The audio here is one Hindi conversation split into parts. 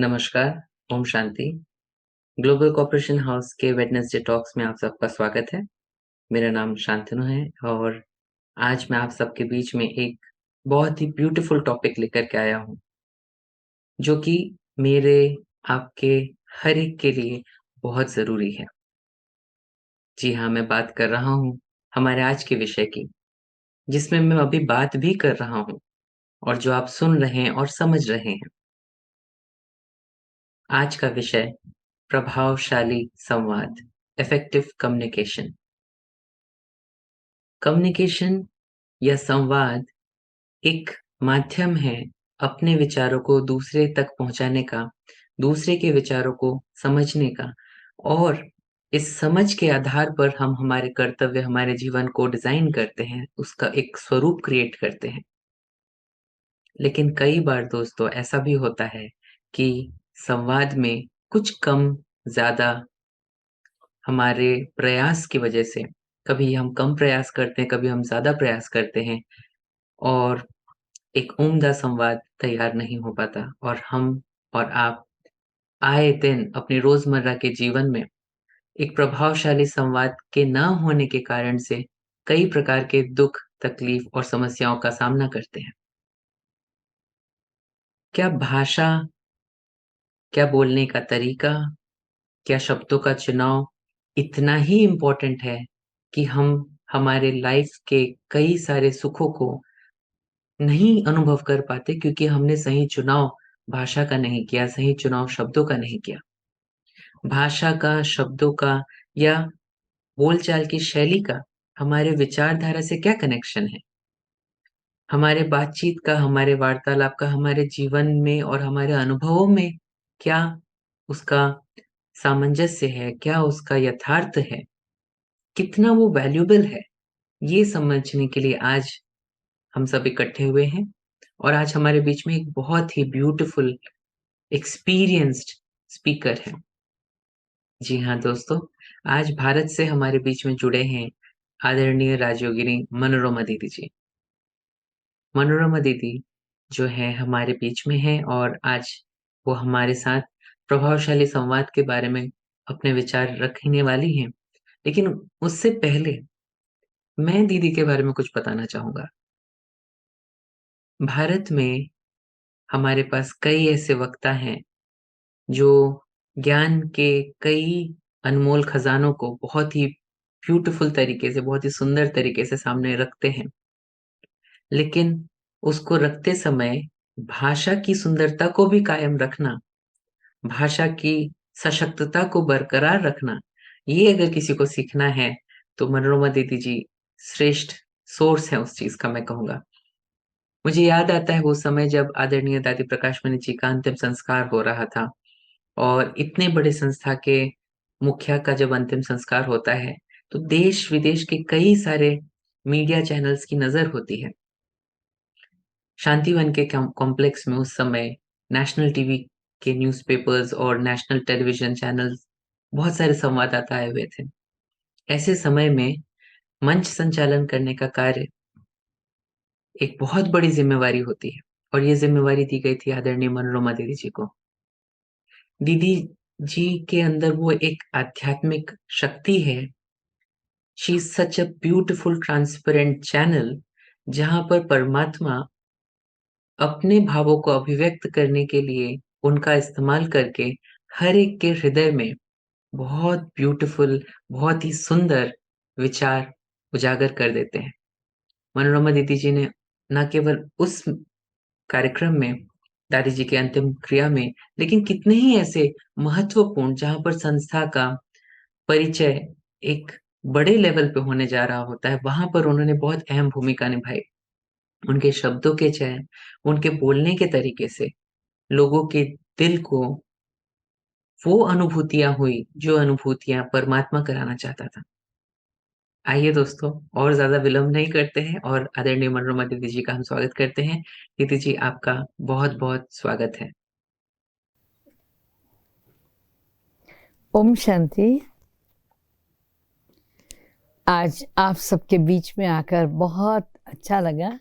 नमस्कार, Om Shanti. Global corporation house के वेडनेसडे टॉक्स में आप सबका स्वागत है। मेरा नाम शांतनु है और आज मैं आप सबके बीच में एक बहुत ही ब्यूटीफुल टॉपिक लेकर के आया हूँ, जो कि मेरे, आपके हर एक के लिए बहुत ज़रूरी है। जी हाँ, मैं बात कर रहा हूँ हमारे आज के विषय की, जिसमें मैं अभी बात भी कर रहा हूँ और जो आप सुन रहे हैं और समझ रहे हैं। आज का विषय प्रभावशाली संवाद, इफेक्टिव कम्युनिकेशन। कम्युनिकेशन या संवाद एक माध्यम है अपने विचारों को दूसरे तक पहुंचाने का, दूसरे के विचारों को समझने का और इस समझ के आधार पर हम हमारे कर्तव्य, हमारे जीवन को डिजाइन करते हैं, उसका एक स्वरूप क्रिएट करते हैं। लेकिन कई बार दोस्तों ऐसा भी होता है कि संवाद में कुछ कम ज्यादा हमारे प्रयास की वजह से कभी हम कम प्रयास करते हैं, कभी हम ज्यादा प्रयास करते हैं और एक उम्दा संवाद तैयार नहीं हो पाता और हम और आप आए दिन अपने रोजमर्रा के जीवन में एक प्रभावशाली संवाद के न होने के कारण से कई प्रकार के दुख, तकलीफ और समस्याओं का सामना करते हैं। क्या भाषा, क्या बोलने का तरीका, क्या शब्दों का चुनाव इतना ही इम्पोर्टेंट है कि हम हमारे लाइफ के कई सारे सुखों को नहीं अनुभव कर पाते क्योंकि हमने सही चुनाव भाषा का नहीं किया, सही चुनाव शब्दों का नहीं किया। भाषा का, शब्दों का या बोलचाल की शैली का हमारे विचारधारा से क्या कनेक्शन है? हमारे बातचीत का, हमारे वार्तालाप का, हमारे जीवन में और हमारे अनुभवों में क्या उसका सामंजस्य है? क्या उसका यथार्थ है? कितना वो वैल्यूएबल है? ये समझने के लिए आज हम सब इकट्ठे हुए हैं और आज हमारे बीच में एक बहुत ही ब्यूटीफुल एक्सपीरियंस्ड स्पीकर है। जी हाँ दोस्तों, आज भारत से हमारे बीच में जुड़े हैं आदरणीय राजयोगिनी मनोरमा दीदी जी। मनोरमा दीदी जो है हमारे बीच में है और आज वो हमारे साथ प्रभावशाली संवाद के बारे में अपने विचार रखने वाली हैं। लेकिन उससे पहले मैं दीदी के बारे में कुछ बताना चाहूँगा। भारत में हमारे पास कई ऐसे वक्ता हैं जो ज्ञान के कई अनमोल खजानों को बहुत ही ब्यूटीफुल तरीके से, बहुत ही सुंदर तरीके से सामने रखते हैं। लेकिन उसको रखते समय भाषा की सुंदरता को भी कायम रखना, भाषा की सशक्तता को बरकरार रखना, ये अगर किसी को सीखना है तो मनोरमा दीदी जी श्रेष्ठ सोर्स है उस चीज का, मैं कहूँगा। मुझे याद आता है वो समय जब आदरणीय दादी प्रकाश मणि जी का अंतिम संस्कार हो रहा था और इतने बड़े संस्था के मुखिया का जब अंतिम संस्कार होता है, तो देश-विदेश के कई सारे मीडिया चैनल्स की नज़र होती है। शांतिवन के कॉम्प्लेक्स में उस समय नेशनल टीवी के न्यूज़पेपर्स और नेशनल टेलीविज़न चैनल्स बहुत सारे संवाददाता आए हुए थे। ऐसे समय में मंच संचालन करने का कार्य एक बहुत बड़ी ज़िम्मेवारी होती है और ये ज़िम्मेवारी दी गई थी आदरणीय मनोरमा दीदी जी को। दीदी जी के अंदर वो एक आध्यात्मिक शक्ति है। She is such a beautiful transparent channel जहाँ पर परमात्मा अपने भावों को अभिव्यक्त करने के लिए उनका इस्तेमाल करके हर एक के हृदय में बहुत ब्यूटीफुल, बहुत ही सुंदर विचार उजागर कर देते हैं। मनोरमा दीदी जी ने न केवल उस कार्यक्रम में, दादी जी के अंतिम क्रिया में, लेकिन कितने ही ऐसे महत्वपूर्ण जहाँ पर संस्था का परिचय एक बड़े लेवल पे होने जा रहा होता है, वहाँ पर उन्होंने बहुत अहम भूमिका निभाई। उनके शब्दों के चयन, उनके बोलने के तरीके से लोगों के दिल को वो अनुभूतियाँ हुई, जो अनुभूतियाँ परमात्मा कराना चाहता था। आइए दोस्तों, और ज़्यादा विलंब नहीं करते हैं और आदरणीय मनोरमा दीदी जी का हम स्वागत करते हैं। दीदी जी, आपका बहुत-बहुत स्वागत है। ओम शांति। आज आप सबके बीच में आकर बहुत अच्छा लगा।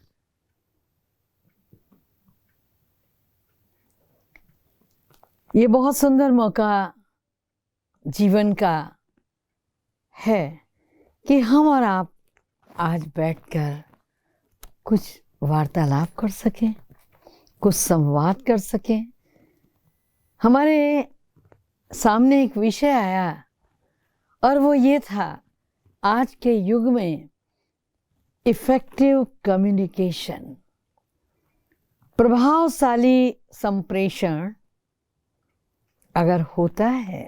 ये बहुत सुंदर मौका जीवन का है कि हम और आप आज बैठकर कुछ वार्तालाप कर सकें, कुछ संवाद कर सकें। हमारे सामने एक विषय आया और वो ये था, आज के युग में इफेक्टिव कम्युनिकेशन, प्रभावशाली संप्रेषण अगर होता है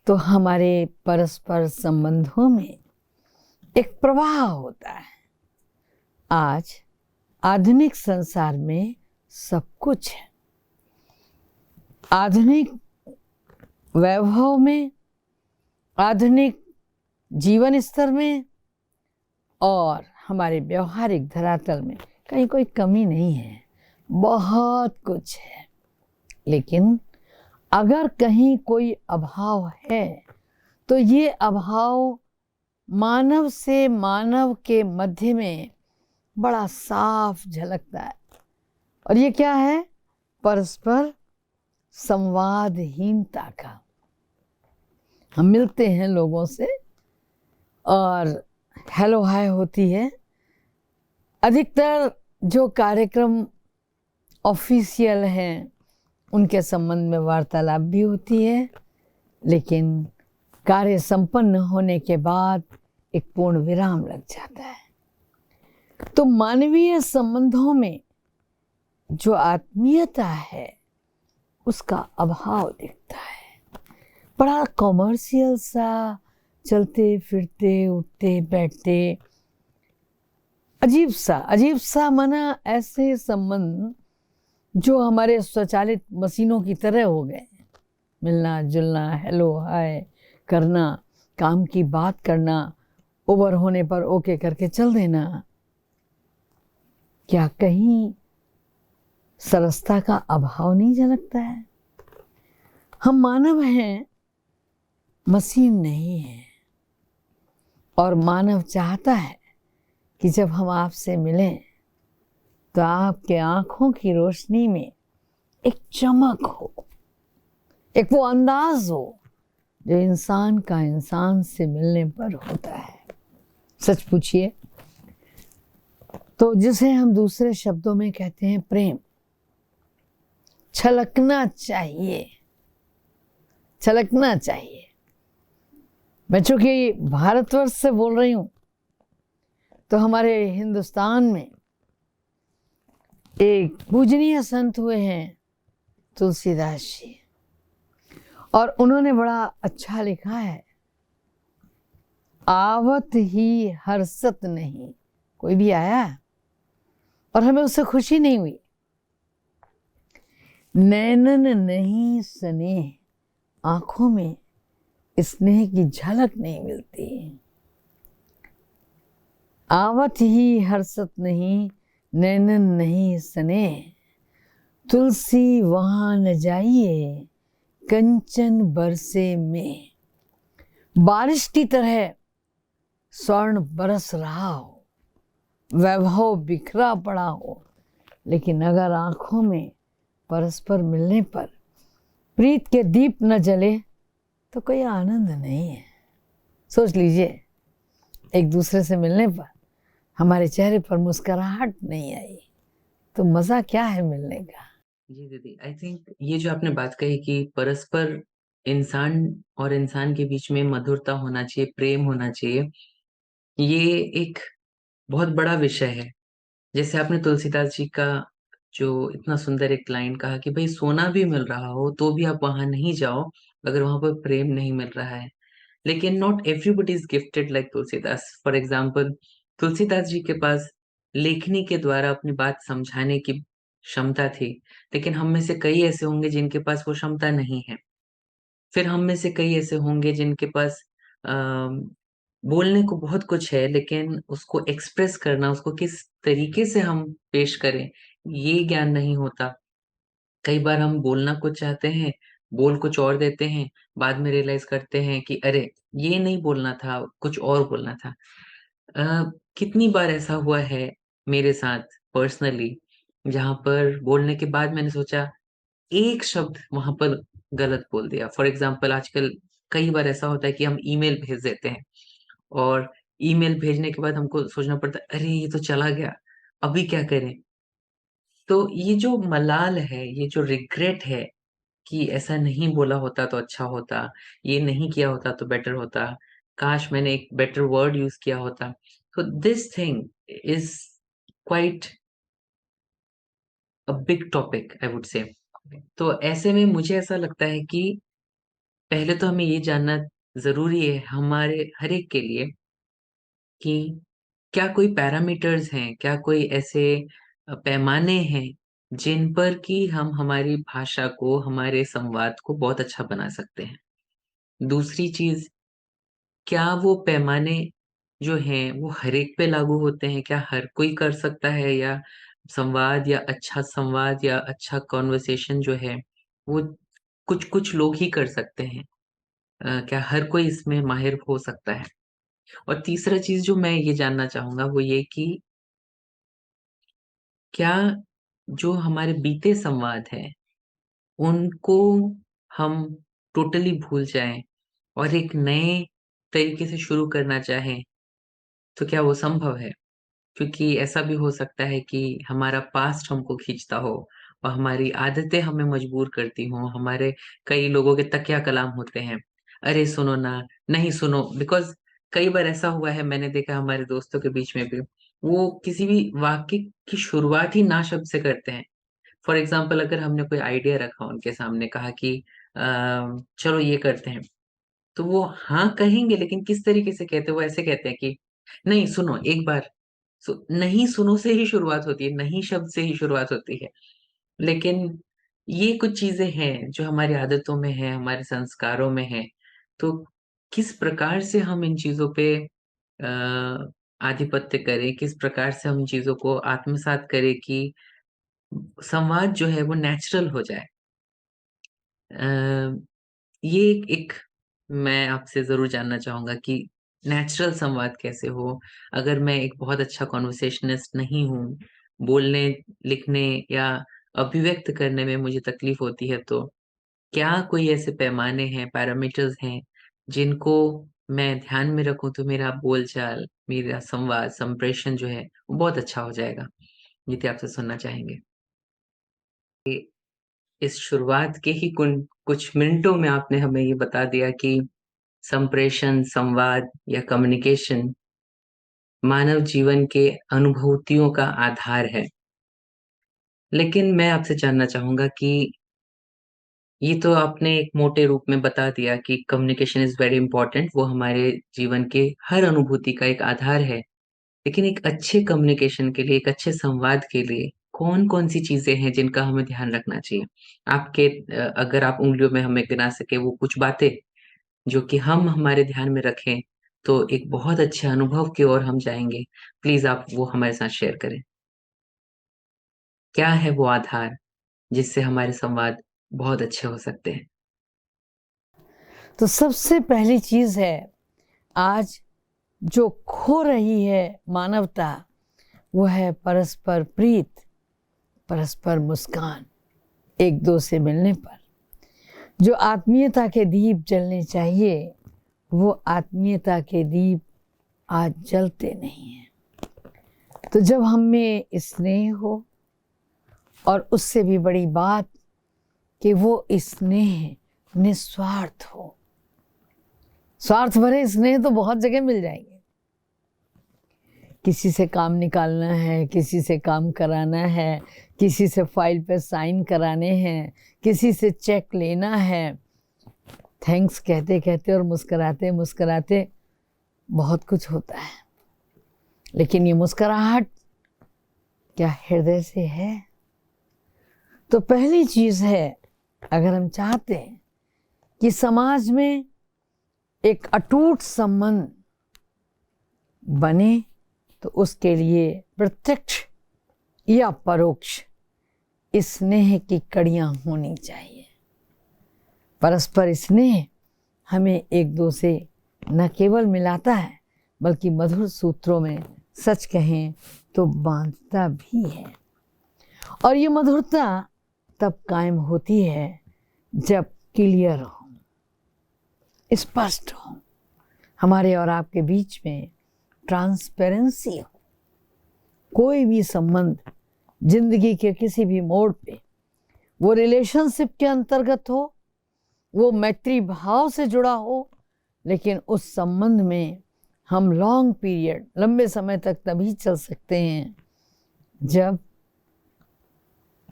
तो हमारे परस्पर संबंधों में एक प्रवाह होता है। आज आधुनिक संसार में सब कुछ है। आधुनिक वैभव में, आधुनिक जीवन स्तर में और हमारे व्यवहारिक धरातल में कहीं कोई कमी नहीं है, बहुत कुछ है। लेकिन अगर कहीं कोई अभाव है तो ये अभाव मानव से मानव के मध्य में बड़ा साफ झलकता है। और ये क्या है? परस्पर संवादहीनता का। हम मिलते हैं लोगों से और हेलो हाय होती है। अधिकतर जो कार्यक्रम ऑफिशियल हैं उनके संबंध में वार्तालाप भी होती है, लेकिन कार्य संपन्न होने के बाद एक पूर्ण विराम लग जाता है। तो मानवीय संबंधों में जो आत्मीयता है उसका अभाव दिखता है। बड़ा कॉमर्शियल सा, चलते फिरते उठते बैठते, अजीब सा माना ऐसे संबंध जो हमारे स्वचालित मशीनों की तरह हो गए। मिलना जुलना, हेलो हाय करना, काम की बात करना, ओवर होने पर ओके करके चल देना। क्या कहीं सरसता का अभाव नहीं झलकता है? हम मानव हैं, मशीन नहीं है। और मानव चाहता है कि जब हम आपसे मिलें तो आपके आंखों की रोशनी में एक चमक हो, एक वो अंदाज हो जो इंसान का इंसान से मिलने पर होता है। सच पूछिए तो जिसे हम दूसरे शब्दों में कहते हैं प्रेम, छलकना चाहिए, छलकना चाहिए। मैं चूंकि भारतवर्ष से बोल रही हूं तो हमारे हिंदुस्तान में एक पूजनीय संत हुए हैं तुलसीदास जी, और उन्होंने बड़ा अच्छा लिखा है, आवत ही हर्षत नहीं। कोई भी आया और हमें उससे खुशी नहीं हुई, नैनन नहीं स्नेह, आंखों में स्नेह की झलक नहीं मिलती। आवत ही हर्षत नहीं, नैनन नहीं स्नेह, तुलसी वहां न जाइए, कंचन बरसे में। बारिश की तरह स्वर्ण बरस रहा हो, वैभव बिखरा पड़ा हो, लेकिन अगर आंखों में परस्पर मिलने पर प्रीत के दीप न जले तो कोई आनंद नहीं है। सोच लीजिए, एक दूसरे से मिलने पर हमारे चेहरे पर मुस्कुराहट नहीं आई तो मजा क्या है मिलने का? जी दीदी, आई थिंक ये जो आपने बात कही कि परस्पर इंसान और इंसान के बीच में मधुरता होना चाहिए, प्रेम होना चाहिए, ये एक बहुत बड़ा विषय है। जैसे आपने तुलसीदास जी का जो इतना सुंदर एक लाइन कहा कि भाई सोना भी मिल रहा हो तो भी आप वहां नहीं जाओ अगर वहां पर प्रेम नहीं मिल रहा है। लेकिन not everybody is gifted like Tulsidas. For example, Tulsidas ji के पास लेखनी के द्वारा अपनी बात समझाने की क्षमता थी, लेकिन हम में से कई ऐसे होंगे जिनके पास वो क्षमता नहीं है। फिर हम में से कई ऐसे होंगे जिनके पास बोलने को बहुत कुछ है, लेकिन उसको एक्सप्रेस करना, उसको किस तरीके से हम पेश करें, ये ज्ञान नहीं होता। कई बार हम बोलना कुछ चाहते हैं, बोल कुछ और देते हैं, बाद में रियलाइज़ करते हैं कि अरे! ये नहीं बोलना था, कुछ और बोलना था। कितनी बार ऐसा हुआ है मेरे साथ पर्सनली, जहाँ पर बोलने के बाद मैंने सोचा एक शब्द वहां पर गलत बोल दिया। फॉर एग्जाम्पल आजकल कई बार ऐसा होता है कि हम ईमेल भेज देते हैं, और ईमेल भेजने के बाद हमको सोचना पड़ता है, अरे ये तो चला गया, अभी क्या करें। तो ये जो मलाल है, ये जो रिग्रेट है कि ऐसा नहीं बोला होता तो अच्छा होता, ये नहीं किया होता तो बेटर होता, काश मैंने एक बेटर वर्ड यूज किया होता। तो this thing is quite a big topic, I would say. तो ऐसे में मुझे ऐसा लगता है कि पहले तो हमें ये जानना जरूरी है हमारे हर एक के लिए कि क्या कोई पैरामीटर्स हैं, क्या कोई ऐसे पैमाने हैं जिन पर कि हम हमारी भाषा को, हमारे संवाद को बहुत अच्छा बना सकते हैं। दूसरी चीज, क्या वो पैमाने जो हैं वो हर एक पे लागू होते हैं, क्या हर कोई कर सकता है, या संवाद या अच्छा कॉन्वर्सेशन जो है वो कुछ कुछ लोग ही कर सकते हैं। क्या हर कोई इसमें माहिर हो सकता है। और तीसरा चीज जो मैं ये जानना चाहूंगा वो ये कि क्या जो हमारे बीते संवाद हैं उनको हम टोटली भूल जाएं और एक नए तरीके से शुरू करना चाहें, तो क्या वो संभव है? क्योंकि ऐसा भी हो सकता है कि हमारा पास्ट हमको खींचता हो और हमारी आदतें हमें मजबूर करती हों। हमारे कई लोगों के तकिया कलाम होते हैं, अरे सुनो ना, नहीं सुनो, बिकॉज कई बार ऐसा हुआ है, मैंने देखा हमारे दोस्तों के बीच में भी, वो किसी भी वाक्य की शुरुआत ही ना शब्द से करते हैं। फॉर एग्जाम्पल अगर हमने कोई आइडिया रखा, उनके सामने कहा कि चलो ये करते हैं, तो वो हाँ कहेंगे, लेकिन किस तरीके से कहते हैं? वो ऐसे कहते हैं कि नहीं सुनो एक बार। नहीं सुनो से ही शुरुआत होती है, नहीं शब्द से ही शुरुआत होती है। लेकिन ये कुछ चीजें हैं जो हमारी आदतों में है, हमारे संस्कारों में है। तो किस प्रकार से हम इन चीजों पे आधिपत्य करें, किस प्रकार से हम चीजों को आत्मसात करें कि संवाद जो है वो नेचुरल हो जाए। अ, ये एक मैं आपसे ज़रूर जानना चाहूँगा कि नेचुरल संवाद कैसे हो? अगर मैं एक बहुत अच्छा कन्वर्सेशनिस्ट नहीं हूँ, बोलने, लिखने या अभिव्यक्त करने में मुझे तकलीफ़ होती है, तो क्या कोई ऐसे पैमाने हैं, पैरामीटर्स हैं, जिनको मैं ध्यान में रखूँ तो मेरा बोलचाल, मेरा संवाद, संप्रेषण जो है, वो बहुत अच्छा हो जाएगा? ये तो आपसे सुनना चाहेंगे। इस शुरुआत के ही कुछ मिनटों में आपने हमें ये बता दिया कि संप्रेषण, संवाद या कम्युनिकेशन मानव जीवन के अनुभूतियों का आधार है। लेकिन मैं आपसे जानना चाहूँगा कि ये तो आपने एक मोटे रूप में बता दिया कि कम्युनिकेशन इज़ वेरी इम्पोर्टेंट, वो हमारे जीवन के हर अनुभूति का एक आधार है। लेकिन एक अच्छे कम्युनिकेशन के लिए, एक अच्छे संवाद के लिए कौन-कौन सी चीज़ें हैं जिनका हमें ध्यान रखना चाहिए? अगर आप उँगलियों में हमें गिना सकें वो कुछ बातें जो कि हम हमारे ध्यान में रखें, तो एक बहुत अच्छे अनुभव की ओर हम जाएँगे। प्लीज़ आप वो हमारे साथ शेयर करें। क्या है वो आधार जिससे हमारे संवाद बहुत अच्छे हो सकते हैं? तो सबसे पहली चीज है, आज जो खो रही है मानवता, वो है परस्पर प्रीत, परस्पर मुस्कान। एक दो से मिलने पर जो आत्मीयता के दीप जलने चाहिए, वो आत्मीयता के दीप आज जलते नहीं हैं। तो जब हम में स्नेह हो, और उससे भी बड़ी बात कि वो स्नेह निस्वार्थ हो। स्वार्थ भरे स्नेह तो बहुत जगह मिल जाएंगे। किसी से काम निकालना है, किसी से काम कराना है, किसी से फाइल पे साइन कराने हैं, किसी से चेक लेना है। थैंक्स कहते कहते और मुस्कुराते मुस्कुराते बहुत कुछ होता है। लेकिन ये मुस्कुराहट क्या हृदय से है? तो पहली चीज है, अगर हम चाहते हैं कि समाज में एक अटूट संबंध बने, तो उसके लिए प्रत्यक्ष या परोक्ष स्नेह की कड़ियां होनी चाहिए। परस्पर स्नेह हमें एक दो से न केवल मिलाता है, बल्कि मधुर सूत्रों में सच कहें तो बांधता भी है। और ये मधुरता तब कायम होती है जब क्लियर हो, स्पष्ट हो, हमारे और आपके बीच में ट्रांसपेरेंसी हो। कोई भी संबंध जिंदगी के किसी भी मोड़ पे, वो रिलेशनशिप के अंतर्गत हो, वो मैत्री भाव से जुड़ा हो, लेकिन उस संबंध में हम लॉन्ग पीरियड, लंबे समय तक तभी चल सकते हैं जब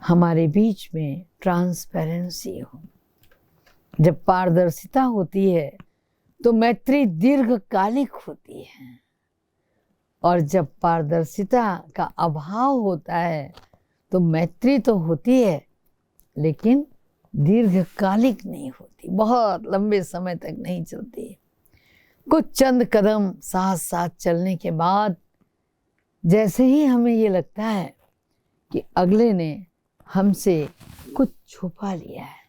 हमारे बीच में ट्रांसपेरेंसी हो। जब पारदर्शिता होती है तो मैत्री दीर्घकालिक होती है, और जब पारदर्शिता का अभाव होता है तो मैत्री तो होती है लेकिन दीर्घकालिक नहीं होती, बहुत लंबे समय तक नहीं चलती। कुछ चंद कदम साथ साथ चलने के बाद जैसे ही हमें ये लगता है कि अगले ने हमसे कुछ छुपा लिया है,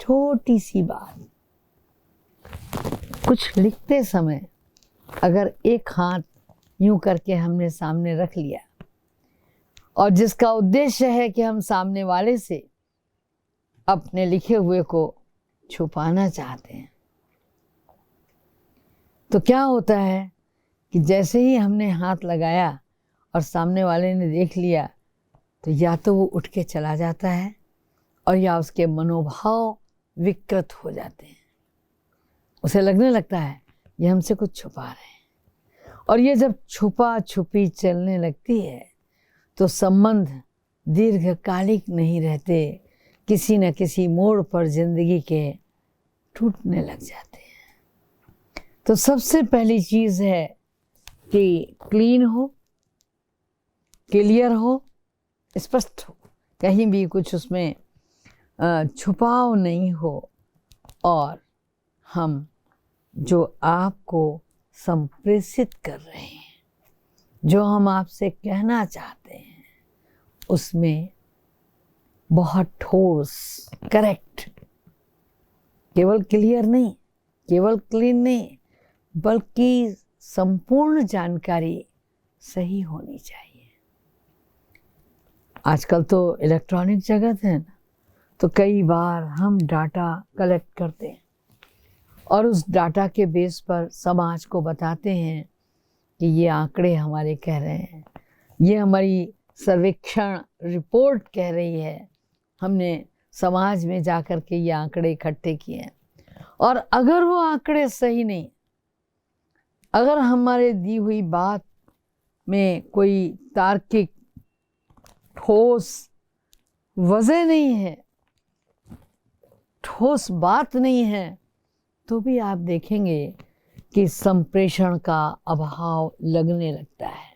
छोटी सी बात, कुछ लिखते समय अगर एक हाथ यूं करके हमने सामने रख लिया और जिसका उद्देश्य है कि हम सामने वाले से अपने लिखे हुए को छुपाना चाहते हैं, तो क्या होता है कि जैसे ही हमने हाथ लगाया और सामने वाले ने देख लिया तो या तो वो उठ के चला जाता है और या उसके मनोभाव विकृत हो जाते हैं। उसे लगने लगता है ये हमसे कुछ छुपा रहे हैं, और ये जब छुपा छुपी चलने लगती है तो संबंध दीर्घकालिक नहीं रहते, किसी न किसी मोड़ पर जिंदगी के टूटने लग जाते हैं। तो सबसे पहली चीज़ है कि क्लीन हो, क्लियर हो, स्पष्ट हो, कहीं भी कुछ उसमें छुपाव नहीं हो, और हम जो आपको संप्रेषित कर रहे हैं, जो हम आपसे कहना चाहते हैं, उसमें बहुत ठोस, करेक्ट, केवल क्लियर नहीं, केवल क्लीन नहीं, बल्कि संपूर्ण जानकारी सही होनी चाहिए। आजकल तो इलेक्ट्रॉनिक जगत है ना, तो कई बार हम डाटा कलेक्ट करते हैं और उस डाटा के बेस पर समाज को बताते हैं कि ये आंकड़े हमारे कह रहे हैं, ये हमारी सर्वेक्षण रिपोर्ट कह रही है, हमने समाज में जाकर के ये आंकड़े इकट्ठे किए हैं। और अगर वो आंकड़े सही नहीं, अगर हमारे दी हुई बात में कोई तार्किक ठोस वजह नहीं है, ठोस बात नहीं है, तो भी आप देखेंगे कि संप्रेषण का अभाव लगने लगता है।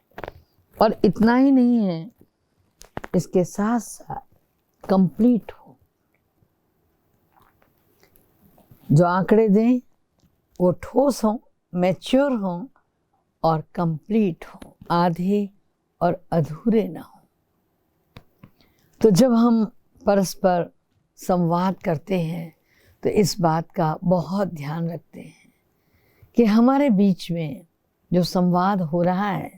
और इतना ही नहीं है, इसके साथ साथ कंप्लीट हो, जो आंकड़े दें वो ठोस हों, मैच्योर हों और कंप्लीट हों, आधे और अधूरे ना हों। तो जब हम परस्पर संवाद करते हैं तो इस बात का बहुत ध्यान रखते हैं कि हमारे बीच में जो संवाद हो रहा है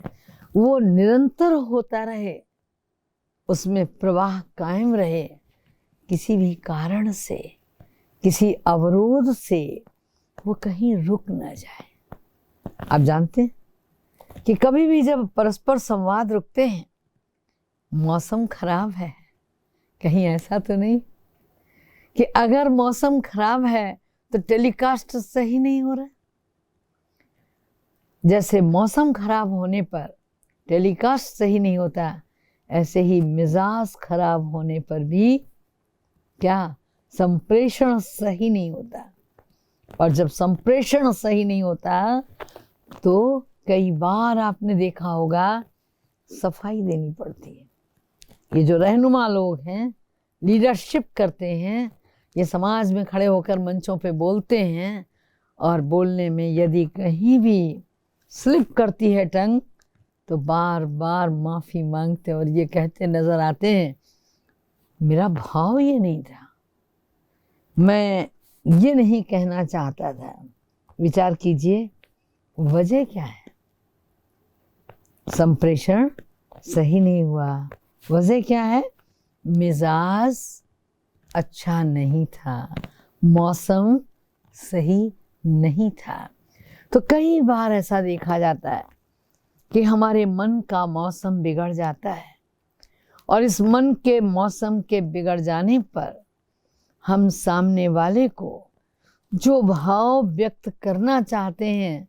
वो निरंतर होता रहे, उसमें प्रवाह कायम रहे, किसी भी कारण से, किसी अवरोध से वो कहीं रुक न जाए। आप जानते हैं कि कभी भी जब परस्पर संवाद रुकते हैं, मौसम खराब है, कहीं ऐसा तो नहीं कि अगर मौसम खराब है तो टेलीकास्ट सही नहीं हो रहा। जैसे मौसम खराब होने पर टेलीकास्ट सही नहीं होता, ऐसे ही मिजाज खराब होने पर भी क्या संप्रेषण सही नहीं होता। और जब संप्रेषण सही नहीं होता तो कई बार आपने देखा होगा सफाई देनी पड़ती है। ये जो रहनुमा लोग हैं, लीडरशिप करते हैं, ये समाज में खड़े होकर मंचों पे बोलते हैं, और बोलने में यदि कहीं भी स्लिप करती है टंग तो बार बार माफ़ी मांगते और ये कहते नज़र आते हैं, मेरा भाव ये नहीं था, मैं ये नहीं कहना चाहता था। विचार कीजिए वजह क्या है? संप्रेषण सही नहीं हुआ। वजह क्या है? मिजाज अच्छा नहीं था, मौसम सही नहीं था। तो कई बार ऐसा देखा जाता है कि हमारे मन का मौसम बिगड़ जाता है, और इस मन के मौसम के बिगड़ जाने पर हम सामने वाले को जो भाव व्यक्त करना चाहते हैं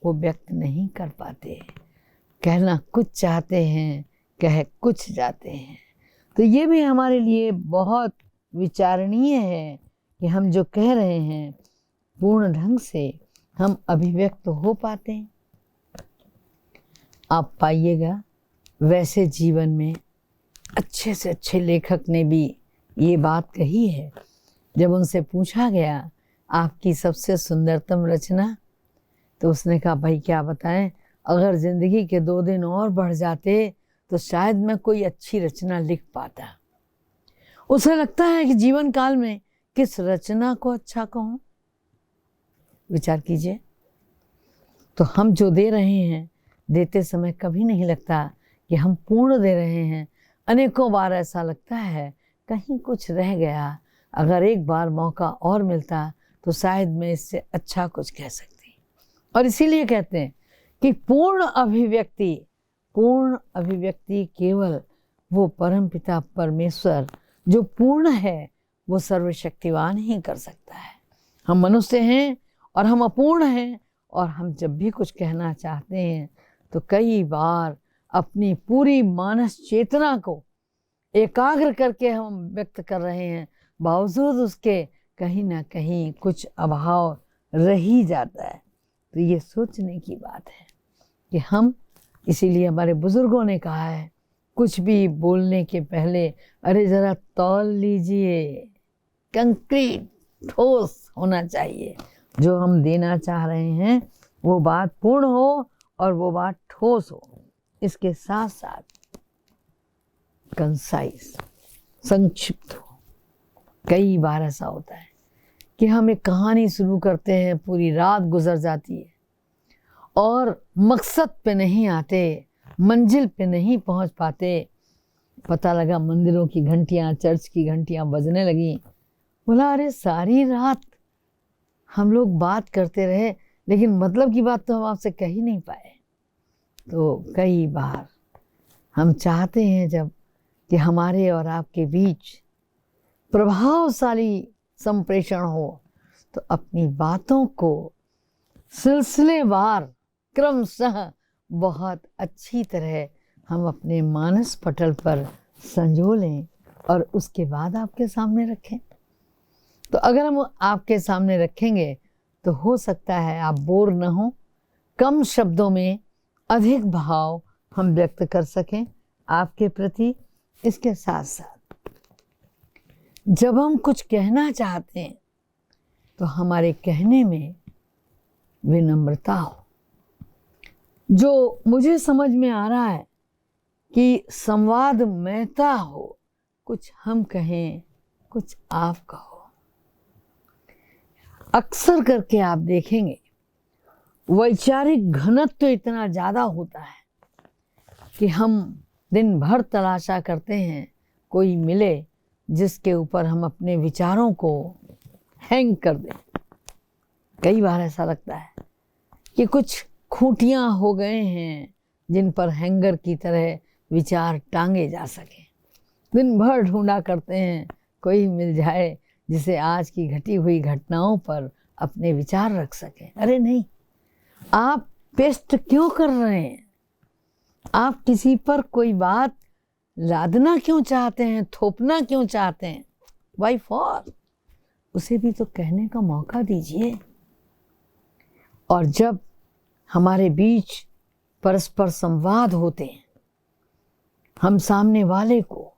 वो व्यक्त नहीं कर पाते। कहना कुछ चाहते हैं, कह कुछ जाते हैं। तो ये भी हमारे लिए बहुत विचारणीय है कि हम जो कह रहे हैं पूर्ण ढंग से हम अभिव्यक्त हो पाते हैं। आप पाइएगा वैसे जीवन में अच्छे से अच्छे लेखक ने भी ये बात कही है। जब उनसे पूछा गया आपकी सबसे सुंदरतम रचना, तो उसने कहा भाई क्या बताएं, अगर ज़िंदगी के 2 दिन और बढ़ जाते तो शायद मैं कोई अच्छी रचना लिख पाता। उसे लगता है कि जीवन काल में किस रचना को अच्छा कहूँ। विचार कीजिए। तो हम जो दे रहे हैं, देते समय कभी नहीं लगता कि हम पूर्ण दे रहे हैं। अनेकों बार ऐसा लगता है कहीं कुछ रह गया, अगर एक बार मौका और मिलता तो शायद मैं इससे अच्छा कुछ कह सकती। और इसीलिए कहते हैं कि पूर्ण अभिव्यक्ति केवल वो परमपिता परमेश्वर जो पूर्ण है वो सर्वशक्तिवान ही कर सकता है। हम मनुष्य हैं और हम अपूर्ण हैं, और हम जब भी कुछ कहना चाहते हैं तो कई बार अपनी पूरी मानस चेतना को एकाग्र करके हम व्यक्त कर रहे हैं, बावजूद उसके कहीं ना कहीं कुछ अभाव रह ही जाता है। तो ये सोचने की बात है कि हम, इसीलिए हमारे बुजुर्गों ने कहा है कुछ भी बोलने के पहले अरे ज़रा तौल लीजिए, कंक्रीट ठोस होना चाहिए। जो हम देना चाह रहे हैं वो बात पूर्ण हो और वो बात ठोस हो, इसके साथ साथ कंसाइज, संक्षिप्त हो। कई बार ऐसा होता है कि हम एक कहानी शुरू करते हैं, पूरी रात गुजर जाती है और मकसद पे नहीं आते, मंजिल पे नहीं पहुंच पाते। पता लगा मंदिरों की घंटियां, चर्च की घंटियां बजने लगी। बोला अरे सारी रात हम लोग बात करते रहे, लेकिन मतलब की बात तो हम आपसे कह ही नहीं पाए। तो कई बार हम चाहते हैं जब कि हमारे और आपके बीच प्रभावशाली संप्रेषण हो, तो अपनी बातों को सिलसिलेवार क्रमशः बहुत अच्छी तरह हम अपने मानस पटल पर संजो लें और उसके बाद आपके सामने रखें। तो अगर हम आपके सामने रखेंगे तो हो सकता है आप बोर न हो, कम शब्दों में अधिक भाव हम व्यक्त कर सकें आपके प्रति। इसके साथ साथ जब हम कुछ कहना चाहते हैं तो हमारे कहने में विनम्रता हो। जो मुझे समझ में आ रहा है कि संवादमयता हो, कुछ हम कहें कुछ आप कहो। अक्सर करके आप देखेंगे वैचारिक घनत्व तो इतना ज़्यादा होता है कि हम दिन भर तलाशा करते हैं कोई मिले जिसके ऊपर हम अपने विचारों को हैंग कर दें। कई बार ऐसा लगता है कि कुछ खूंटियाँ हो गए हैं जिन पर हैंगर की तरह विचार टांगे जा सकें। दिन भर ढूंढा करते हैं कोई मिल जाए जिसे आज की घटी हुई घटनाओं पर अपने विचार रख सकें। अरे नहीं, आप पेस्ट क्यों कर रहे हैं? आप किसी पर कोई बात लादना क्यों चाहते हैं, थोपना क्यों चाहते हैं? Why for? उसे भी तो कहने का मौका दीजिए। और जब हमारे बीच परस्पर संवाद होते हैं, हम सामने वाले को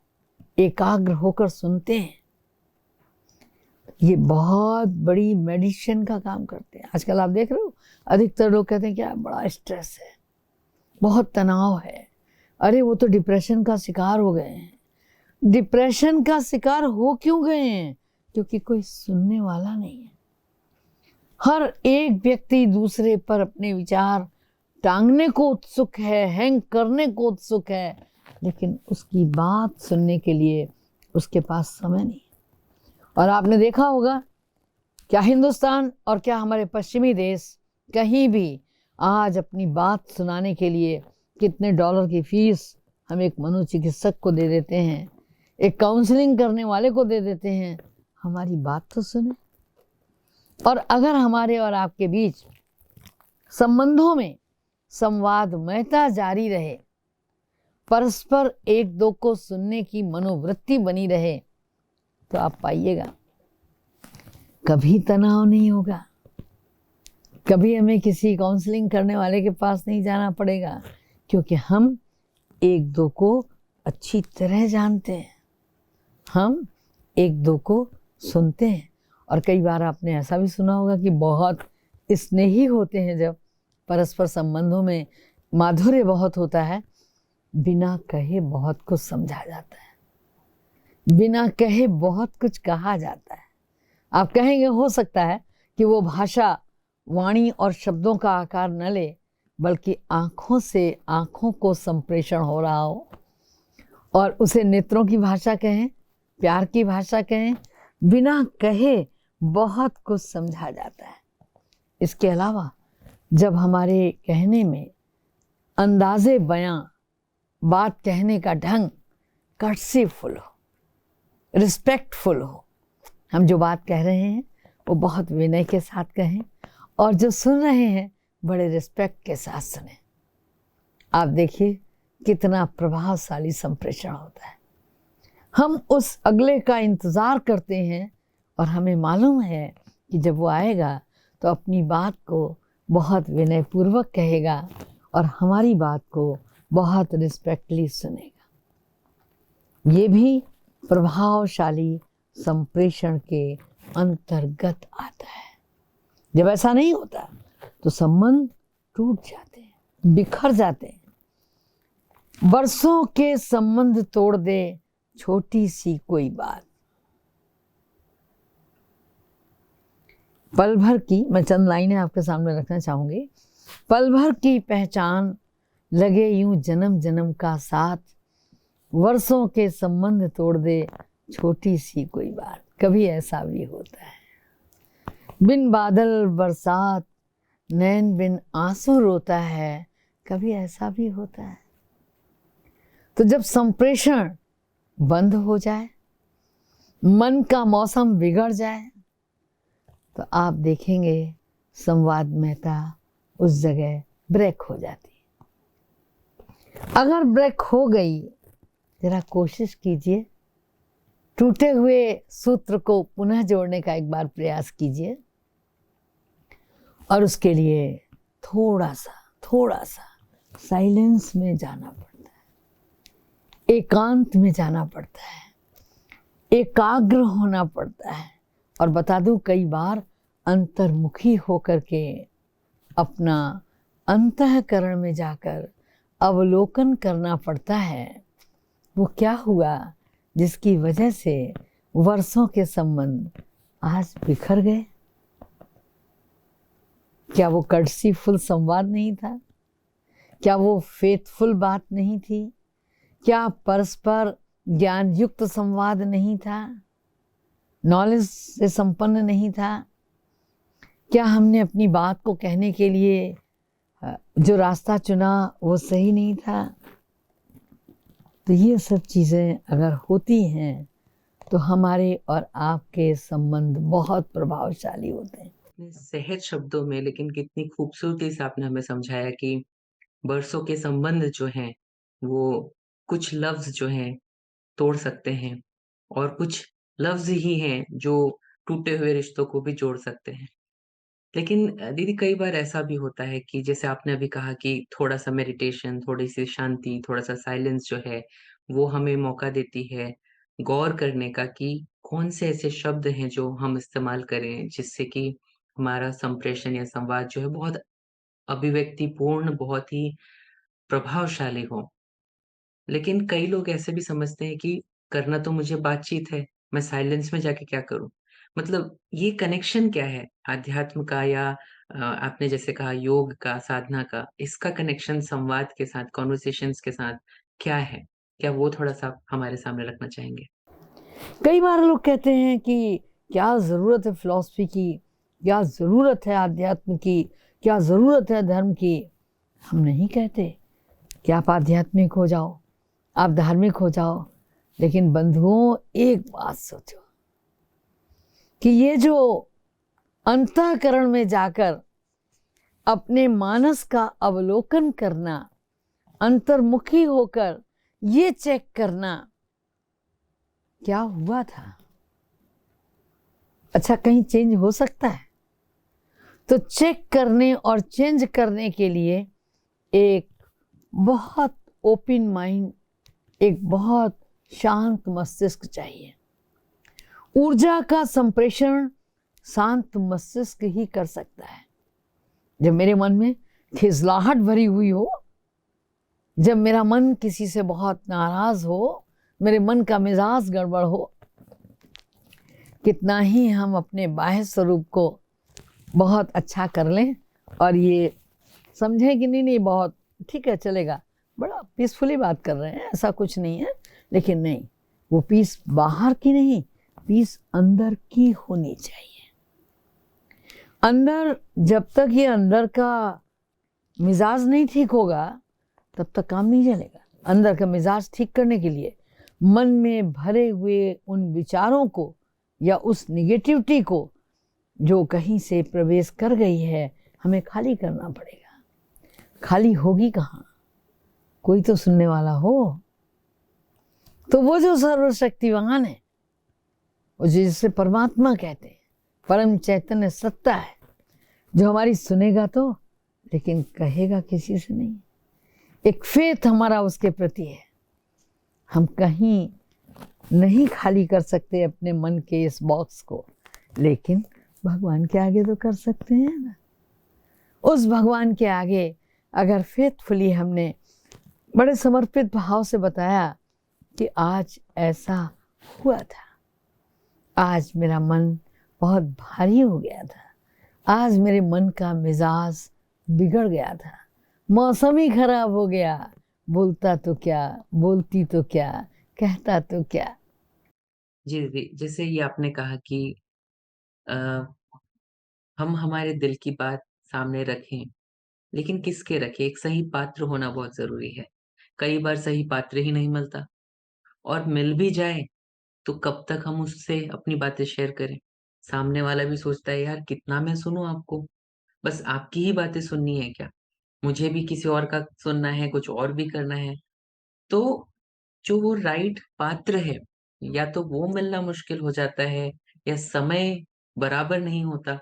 एकाग्र होकर सुनते हैं, ये बहुत बड़ी मेडिसिन का काम करते हैं। आजकल आप देख रहे हो अधिकतर लोग कहते हैं क्या बड़ा स्ट्रेस है, बहुत तनाव है, अरे वो तो डिप्रेशन का शिकार हो गए हैं। डिप्रेशन का शिकार हो क्यों गए हैं? क्योंकि कोई सुनने वाला नहीं है। हर एक व्यक्ति दूसरे पर अपने विचार टांगने को उत्सुक है, हैंग करने को उत्सुक है, लेकिन उसकी बात सुनने के लिए उसके पास समय नहीं। और आपने देखा होगा, क्या हिंदुस्तान और क्या हमारे पश्चिमी देश कहीं भी आज अपनी बात सुनाने के लिए कितने डॉलर की फीस हम एक मनोचिकित्सक को दे देते हैं, एक काउंसलिंग करने वाले को दे देते हैं, हमारी बात तो सुने। और अगर हमारे और आपके बीच संबंधों में संवादमयता जारी रहे, परस्पर एक दो को सुनने की मनोवृत्ति बनी रहे, तो आप पाइएगा कभी तनाव नहीं होगा, कभी हमें किसी काउंसलिंग करने वाले के पास नहीं जाना पड़ेगा, क्योंकि हम एक दो को अच्छी तरह जानते हैं, हम एक दो को सुनते हैं। और कई बार आपने ऐसा भी सुना होगा कि बहुत स्नेही होते हैं, जब परस्पर संबंधों में माधुर्य बहुत होता है, बिना कहे बहुत कुछ समझा जाता है, बिना कहे बहुत कुछ कहा जाता है। आप कहेंगे हो सकता है कि वो भाषा वाणी और शब्दों का आकार न ले, बल्कि आँखों से आँखों को संप्रेषण हो रहा हो, और उसे नेत्रों की भाषा कहें, प्यार की भाषा कहें, बिना कहे बहुत कुछ समझा जाता है। इसके अलावा जब हमारे कहने में अंदाज़े बयां, बात कहने का ढंग कर्टसीफुल हो, रिस्पेक्टफुल हो, हम जो बात कह रहे हैं वो बहुत विनय के साथ कहें, और जो सुन रहे हैं बड़े रिस्पेक्ट के साथ सुने। आप देखिए कितना प्रभावशाली संप्रेषण होता है। हम उस अगले का इंतज़ार करते हैं और हमें मालूम है कि जब वो आएगा तो अपनी बात को बहुत विनयपूर्वक कहेगा और हमारी बात को बहुत रिस्पेक्टली सुनेगा। ये भी प्रभावशाली संप्रेषण के अंतर्गत आता है। जब ऐसा नहीं होता तो संबंध टूट जाते हैं, बिखर जाते हैं। बरसों के संबंध तोड़ दे छोटी सी कोई बात। पल भर की, मैं चंद लाइनें आपके सामने रखना चाहूंगी। पल भर की पहचान लगे यूं जन्म जन्म का साथ, वर्षों के संबंध तोड़ दे छोटी सी कोई बात। कभी ऐसा भी होता है, बिन बादल बरसात नैन बिन आंसू रोता है, कभी ऐसा भी होता है। तो जब संप्रेषण बंद हो जाए, मन का मौसम बिगड़ जाए, तो आप देखेंगे संवादमयता उस जगह ब्रेक हो जाती है। अगर ब्रेक हो गई, जरा कोशिश कीजिए, टूटे हुए सूत्र को पुनः जोड़ने का एक बार प्रयास कीजिए, और उसके लिए थोड़ा सा साइलेंस में जाना पड़ता है, एकांत में जाना पड़ता है, एकाग्र होना पड़ता है। और बता दूं, कई बार अंतर्मुखी होकर के अपना अंतःकरण में जाकर अवलोकन करना पड़ता है, वो क्या हुआ जिसकी वजह से वर्षों के संबंध आज बिखर गए। क्या वो कर्टसीफुल संवाद नहीं था? क्या वो फेथफुल बात नहीं थी? क्या परस्पर ज्ञान युक्त संवाद नहीं था? नॉलेज से संपन्न नहीं था? क्या हमने अपनी बात को कहने के लिए जो रास्ता चुना वो सही नहीं था? तो ये सब चीज़ें अगर होती हैं तो हमारे और आपके संबंध बहुत प्रभावशाली होते हैं। इतने सहज शब्दों में लेकिन कितनी खूबसूरती से आपने हमें समझाया कि बरसों के संबंध जो हैं, वो कुछ लफ्ज़ जो हैं तोड़ सकते हैं और कुछ लफ्ज़ ही हैं जो टूटे हुए रिश्तों को भी जोड़ सकते हैं। लेकिन दीदी कई बार ऐसा भी होता है कि जैसे आपने अभी कहा कि थोड़ा-सा मेडिटेशन, थोड़ी-सी शांति, थोड़ा-सा साइलेंस जो है, वो हमें मौका देती है गौर करने का कि कौन से ऐसे शब्द हैं जो हम इस्तेमाल करें जिससे कि हमारा संप्रेषण या संवाद जो है बहुत अभिव्यक्तिपूर्ण, बहुत ही प्रभावशाली हो। लेकिन कई लोग ऐसे भी समझते हैं कि करना तो मुझे बातचीत है, मैं साइलेंस में जाके क्या करूँ? मतलब ये कनेक्शन क्या है अध्यात्म का या आपने जैसे कहा योग का, साधना का, इसका कनेक्शन संवाद के साथ, कन्वर्सेशंस के साथ क्या है? क्या वो थोड़ा-सा हमारे सामने रखना चाहेंगे? कई बार लोग कहते हैं कि क्या ज़रूरत है फ़िलॉसफ़ी की, क्या ज़रूरत है आध्यात्म की, क्या ज़रूरत है धर्म की। हम नहीं कहते कि आप आध्यात्मिक हो जाओ, आप धार्मिक हो जाओ, लेकिन बंधुओं एक बात सोचो कि ये जो अंतःकरण में जाकर अपने मानस का अवलोकन करना, अंतर्मुखी होकर ये चेक करना, क्या हुआ था? अच्छा, कहीं चेंज हो सकता है? तो चेक करने और चेंज करने के लिए एक बहुत ओपन माइंड, एक बहुत शांत मस्तिष्क चाहिए। ऊर्जा का संप्रेषण शांत मस्तिष्क ही कर सकता है। जब मेरे मन में खिजलाहट भरी हुई हो, जब मेरा मन किसी से बहुत नाराज हो, मेरे मन का मिजाज गड़बड़ हो, कितना ही हम अपने बाह्य स्वरूप को बहुत अच्छा कर लें और ये समझें कि नहीं नहीं बहुत ठीक है चलेगा, बड़ा पीसफुली बात कर रहे हैं, ऐसा कुछ नहीं है, लेकिन नहीं, वो पीस बाहर की नहीं, पीस अंदर की होनी चाहिए। अंदर जब तक ये अंदर का मिजाज नहीं ठीक होगा तब तक काम नहीं चलेगा। अंदर का मिजाज ठीक करने के लिए मन में भरे हुए उन विचारों को या उस निगेटिविटी को जो कहीं से प्रवेश कर गई है, हमें खाली करना पड़ेगा। खाली होगी कहाँ? कोई तो सुनने वाला हो। तो वो जो सर्वशक्तिवान है, वो जिसे परमात्मा कहते हैं, परम चैतन्य सत्ता है, जो हमारी सुनेगा तो, लेकिन कहेगा किसी से नहीं। एक फेथ हमारा उसके प्रति है। हम कहीं नहीं खाली कर सकते अपने मन के इस बॉक्स को, लेकिन भगवान के आगे तो कर सकते हैं ना। उस भगवान के आगे अगर फेथफुली हमने बड़े समर्पित भाव से बताया कि आज ऐसा हुआ था, आज मेरा मन बहुत भारी हो गया था, आज मेरे मन का मिजाज बिगड़ गया था, मौसम ही खराब हो गया, बोलता तो क्या, बोलती तो क्या, कहता तो क्या। जी, जी। जैसे ये आपने कहा कि अ, हम हमारे दिल की बात सामने रखें, लेकिन किसके रखें? एक सही पात्र होना बहुत ज़रूरी है। कई बार सही पात्र ही नहीं मिलता और मिल भी जाए, तो कब तक हम उससे अपनी बातें शेयर करें? सामने वाला भी सोचता है, यार कितना मैं सुनूँ आपको? बस आपकी ही बातें सुननी है क्या? मुझे भी किसी और का सुनना है, कुछ और भी करना है। तो जो वो राइट पात्र है, या तो वो मिलना मुश्किल हो जाता है या समय बराबर नहीं होता।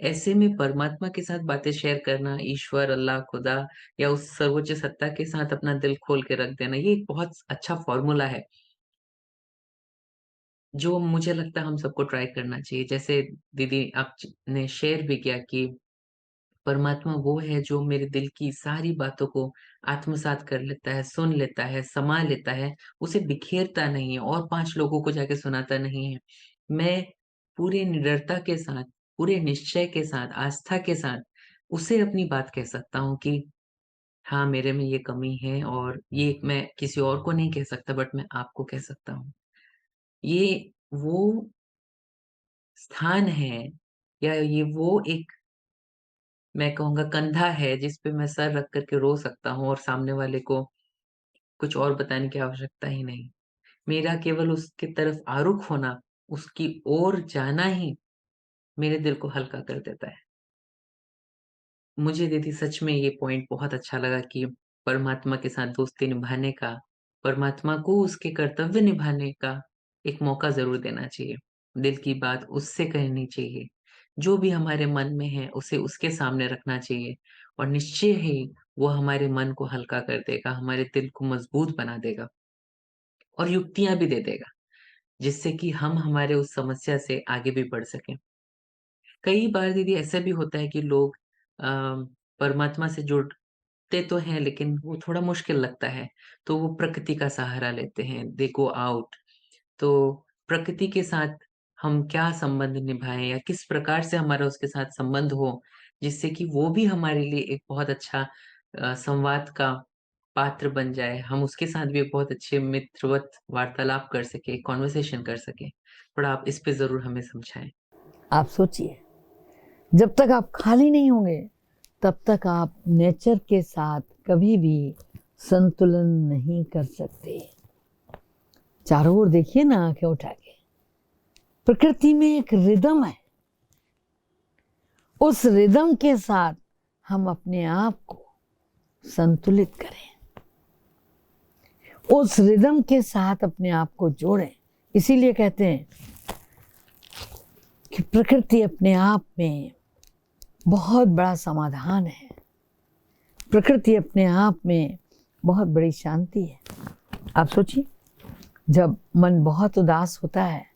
ऐसे में परमात्मा के साथ बातें शेयर करना, ईश्वर, अल्लाह, खुदा या उस सर्वोच्च सत्ता के साथ अपना दिल खोल के रख देना, ये एक बहुत अच्छा फ़ॉर्मूला है, जो मुझे लगता है हम सबको ट्राई करना चाहिए। जैसे दीदी आप च ने शेयर भी किया कि परमात्मा वो है जो मेरे दिल की सारी बातों को आत्मसात कर लेता है, सुन लेता है, समा लेता है, उसे बिखेरता नहीं है और 5 लोगों को जाके सुनाता नहीं है। मैं पूरी निडरता के साथ, पूरे निश्चय के साथ, आस्था के साथ उसे अपनी बात कह सकता हूँ कि हाँ, मेरे में ये कमी है और ये मैं किसी और को नहीं कह सकता, बट मैं आपको कह सकता हूँ। ये वो स्थान है या ये वो एक, मैं कहूँगा, कंधा है जिस पे मैं सर रख कर के रो सकता हूँ और सामने वाले को कुछ और बताने की आवश्यकता ही नहीं। मेरा केवल उसकी तरफ आरुख होना, उसकी ओर जाना ही मेरे दिल को हल्का कर देता है। मुझे दीदी सच में ये पॉइंट बहुत अच्छा लगा कि परमात्मा के साथ दोस्ती निभाने का, परमात्मा को उसके कर्तव्य निभाने का एक मौका ज़रूर देना चाहिए। दिल की बात उससे कहनी चाहिए। जो भी हमारे मन में है उसे उसके सामने रखना चाहिए और निश्चय ही वो हमारे मन को हल्का कर देगा, हमारे दिल को मजबूत बना देगा और युक्तियाँ भी दे देगा, जिससे कि हम हमारे उस समस्या से आगे भी बढ़ सकें। कई बार दीदी ऐसा भी होता है कि लोग अ, परमात्मा से जुड़ते तो हैं, लेकिन वो थोड़ा मुश्किल लगता है, तो वो प्रकृति का सहारा लेते हैं, दे गो आउट। तो प्रकृति के साथ हम क्या संबंध निभाएँ या किस प्रकार से हमारा उसके साथ संबंध हो, जिससे कि वो भी हमारे लिए एक बहुत अच्छा संवाद का पात्र बन जाए, हम उसके साथ भी एक बहुत अच्छे मित्रवत वार्तालाप कर सके, कॉन्वर्सेशन कर सके। थोड़ा आप इस पे ज़रूर हमें समझाएँ। आप सोचिए, जब तक आप खाली नहीं होंगे तब तक आप नेचर के साथ कभी भी संतुलन नहीं कर सकते। चारों ओर देखिए ना, आंखें उठा के। प्रकृति में एक रिदम है, उस रिदम के साथ हम अपने आप को संतुलित करें, उस रिदम के साथ अपने आप को जोड़ें। इसीलिए कहते हैं कि प्रकृति अपने आप में बहुत बड़ा समाधान है, प्रकृति अपने आप में बहुत बड़ी शांति है। आप सोचिए, जब मन बहुत उदास होता है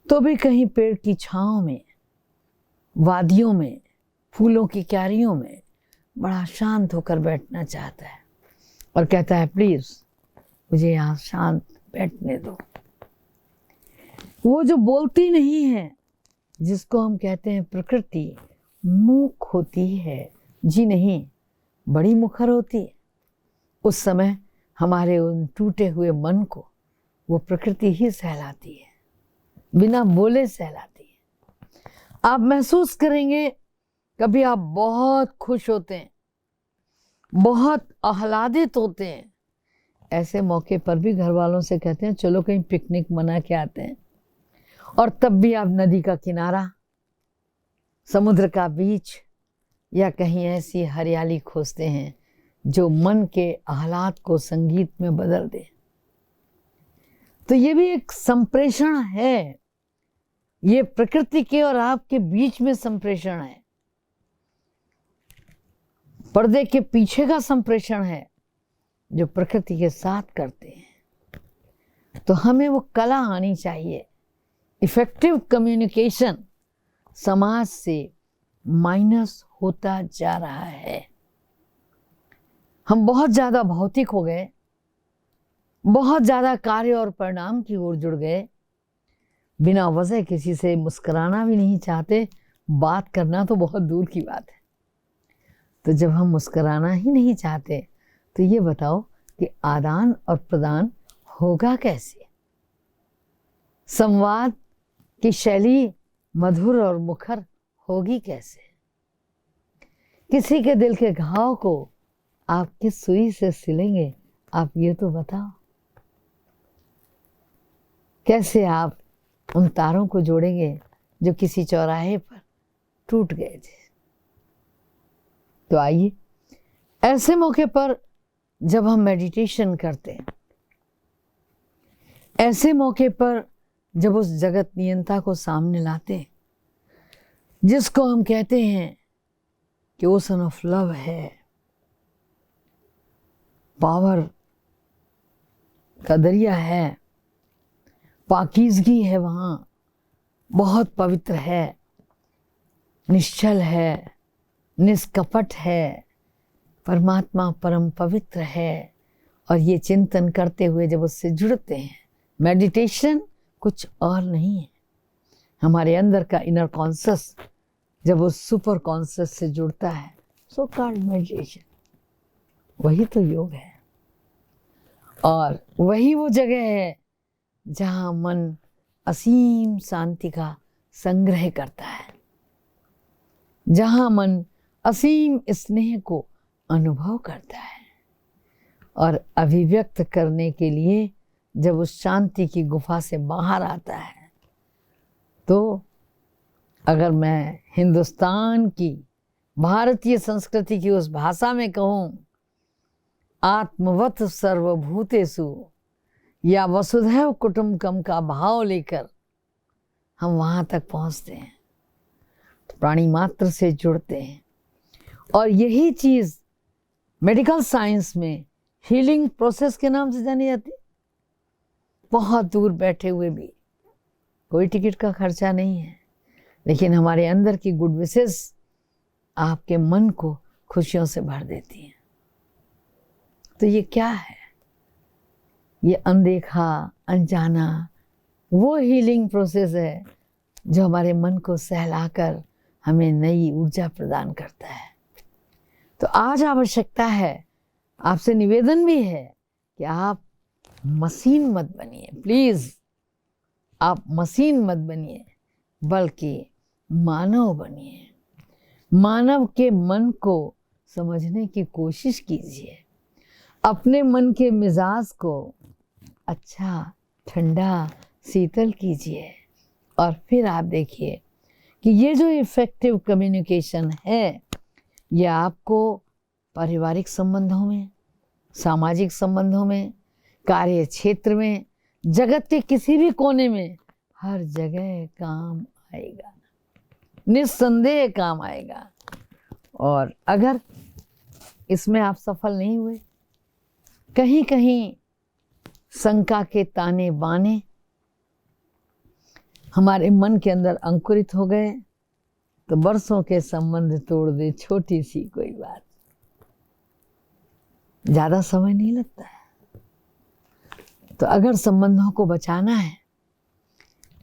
तो भी कहीं पेड़ की छांव में, वादियों में, फूलों की क्यारियों में बड़ा शांत होकर बैठना चाहता है और कहता है प्लीज मुझे यहाँ शांत बैठने दो। वो जो बोलती नहीं है, जिसको हम कहते हैं प्रकृति, मूक होती है। जी नहीं, बड़ी मुखर होती है। उस समय हमारे उन टूटे हुए मन को वो प्रकृति ही सहलाती है, बिना बोले सहलाती है। आप महसूस करेंगे, कभी आप बहुत खुश होते हैं, बहुत आह्लादित होते हैं, ऐसे मौके पर भी घर वालों से कहते हैं चलो कहीं पिकनिक मना के आते हैं, और तब भी आप नदी का किनारा, समुद्र का बीच या कहीं ऐसी हरियाली खोजते हैं जो मन के आह्लाद को संगीत में बदल दे। तो ये भी एक संप्रेषण है, ये प्रकृति के और आपके बीच में संप्रेषण है, पर्दे के पीछे का संप्रेषण है जो प्रकृति के साथ करते हैं। तो हमें वो कला आनी चाहिए। इफेक्टिव कम्युनिकेशन समाज से माइनस होता जा रहा है। हम बहुत ज़्यादा भौतिक हो गए, बहुत ज़्यादा कार्य और परिणाम की ओर जुड़ गए, बिना वजह किसी से मुस्कुराना भी नहीं चाहते, बात करना तो बहुत दूर की बात है। तो जब हम मुस्कुराना ही नहीं चाहते तो ये बताओ कि आदान और प्रदान होगा कैसे? संवाद की शैली मधुर और मुखर होगी कैसे? किसी के दिल के घाव को आप किस सुई से सिलेंगे, आप ये तो बताओ। कैसे आप उन तारों को जोड़ेंगे जो किसी चौराहे पर टूट गए थे? तो आइए, ऐसे मौके पर जब हम मेडिटेशन करते हैं, ऐसे मौके पर जब उस जगत नियंता को सामने लाते हैं, जिसको हम कहते हैं कि ओशन ऑफ लव है, पावर का दरिया है, पाकीज़गी है, वहाँ बहुत पवित्र है, निश्चल है, निष्कपट है, परमात्मा परम पवित्र है। और ये चिंतन करते हुए जब उससे जुड़ते हैं, मेडिटेशन कुछ और नहीं है, हमारे अंदर का इनर कॉन्शस जब उस सुपर कॉन्शस से जुड़ता है, सो कॉल्ड मेडिटेशन, वही तो योग है। और वही वो जगह है जहाँ मन असीम शांति का संग्रह करता है, जहाँ मन असीम स्नेह को अनुभव करता है, और अभिव्यक्त करने के लिए जब उस शांति की गुफा से बाहर आता है, तो अगर मैं हिंदुस्तान की, भारतीय संस्कृति की उस भाषा में कहूँ, आत्मवत सर्वभूतेषु या वसुधैव कुटुम्बकम का भाव लेकर हम वहाँ तक पहुँचते हैं, तो प्राणी मात्र से जुड़ते हैं। और यही चीज़ मेडिकल साइंस में हीलिंग प्रोसेस के नाम से जानी जाती है। बहुत दूर बैठे हुए भी, कोई टिकट का खर्चा नहीं है, लेकिन हमारे अंदर की गुड विशेस आपके मन को खुशियों से भर देती हैं। तो ये क्या है? ये अनदेखा, अनजाना वो हीलिंग प्रोसेस है जो हमारे मन को सहलाकर हमें नई ऊर्जा प्रदान करता है। तो आज आवश्यकता है आपसे निवेदन भी है कि आप मशीन मत बनिए, प्लीज आप मशीन मत बनिए, बल्कि मानव बनिए। मानव के मन को समझने की कोशिश कीजिए, अपने मन के मिजाज को अच्छा, ठंडा, शीतल कीजिए, और फिर आप देखिए कि ये जो इफेक्टिव कम्युनिकेशन है, ये आपको पारिवारिक संबंधों में, सामाजिक संबंधों में, कार्य क्षेत्र में, जगत के किसी भी कोने में, हर जगह काम आएगा, निस्संदेह काम आएगा। और अगर इसमें आप सफल नहीं हुए, कहीं कहीं शंका के ताने बाने हमारे मन के अंदर अंकुरित हो गए, तो बरसों के संबंध तोड़ दे छोटी सी कोई बात, ज्यादा समय नहीं लगता है। तो अगर संबंधों को बचाना है,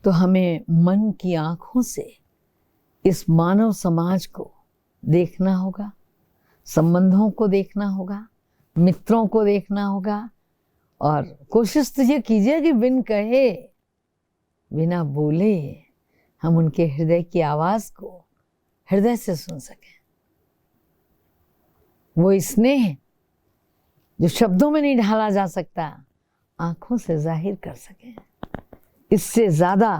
तो हमें मन की आंखों से इस मानव समाज को देखना होगा, संबंधों को देखना होगा, मित्रों को देखना होगा, और कोशिश तो ये कीजिए कि बिन कहे, बिना बोले हम उनके हृदय की आवाज को हृदय से सुन सकें। वो स्नेह जो शब्दों में नहीं ढाला जा सकता, आंखों से जाहिर कर सकें। इससे ज्यादा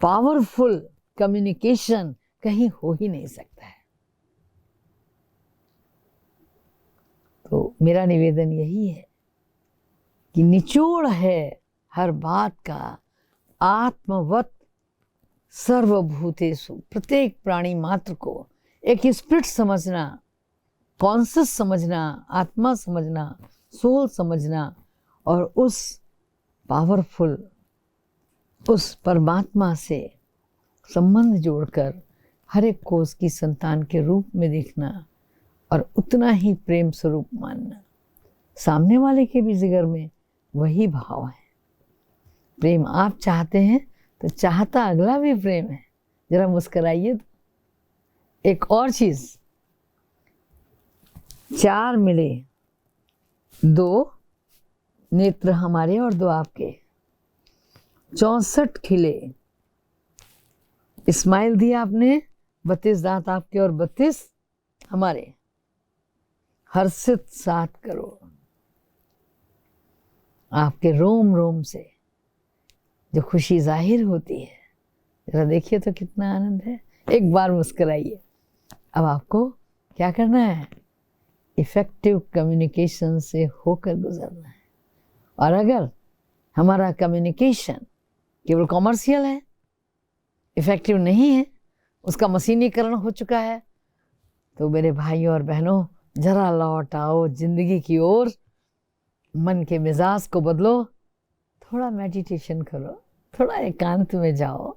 पावरफुल कम्युनिकेशन कहीं हो ही नहीं सकता है। तो मेरा निवेदन यही है कि निचोड़ है हर बात का आत्मवत सर्वभूतेषु, प्रत्येक प्राणी मात्र को एक स्पिरिट समझना, कॉन्शियस समझना, आत्मा समझना, सोल समझना, और उस पावरफुल, उस परमात्मा से संबंध जोड़कर हर एक को उसकी संतान के रूप में देखना, और उतना ही प्रेम स्वरूप मानना। सामने वाले के भी जिगर में वही भाव है। प्रेम आप चाहते हैं तो चाहता अगला भी प्रेम है। जरा मुस्कुराइए। तो एक और चीज, 4 मिले, 2 नेत्र हमारे और 2 आपके, 64 खिले, स्माइल दिया आपने, 32 दांत आपके और 32 हमारे, हर्षित 7 करोड़। आपके रोम रोम से जो खुशी जाहिर होती है, जरा देखिए तो कितना आनंद है। एक बार मुस्कुराइए। अब आपको क्या करना है? इफेक्टिव कम्युनिकेशन से होकर गुजरना है। और अगर हमारा कम्युनिकेशन केवल कॉमर्शियल है, इफेक्टिव नहीं है, उसका मशीनीकरण हो चुका है, तो मेरे भाइयों और बहनों, जरा लौट आओ जिंदगी की ओर। मन के मिजाज को बदलो, थोड़ा मेडिटेशन करो, थोड़ा एकांत में जाओ,